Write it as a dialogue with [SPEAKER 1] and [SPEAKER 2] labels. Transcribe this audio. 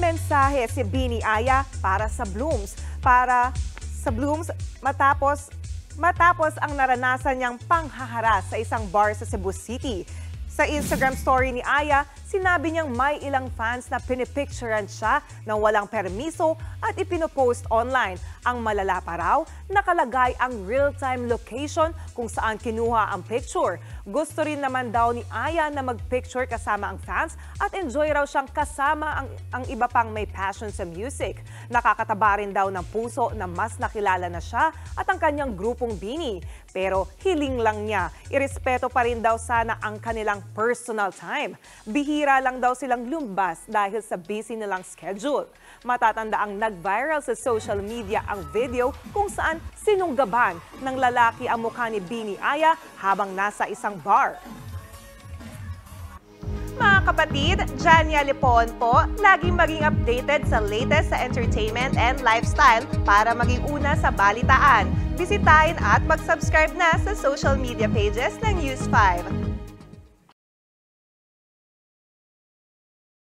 [SPEAKER 1] mensahe si Bini Aya para sa Blooms. Matapos ang naranasan niyang panghaharas sa isang bar sa Cebu City. Sa Instagram story ni Aya, sinabi niyang may ilang fans na pinipicturean siya ng walang permiso at ipinopost online. Ang malala pa raw, nakalagay ang real-time location kung saan kinuha ang picture. Gusto rin naman daw ni Aya na mag-picture kasama ang fans at enjoy raw siyang kasama ang iba pang may passion sa music. Nakakataba rin daw ng puso na mas nakilala na siya at ang kanyang grupong Bini. Pero hiling lang niya, irespeto pa rin daw sana ang kanilang personal time. Bihira lang daw silang lumbas dahil sa busy nilang schedule. Matatanda ang nag-viral sa social media ang video kung saan sinunggaban ng lalaki ang mukha ni Bini Aya habang nasa isang bar. Mga kapatid, Jania Lipon po, laging maging updated sa latest sa entertainment and lifestyle para maging una sa balitaan. Bisitahin at mag-subscribe na sa social media pages ng News 5.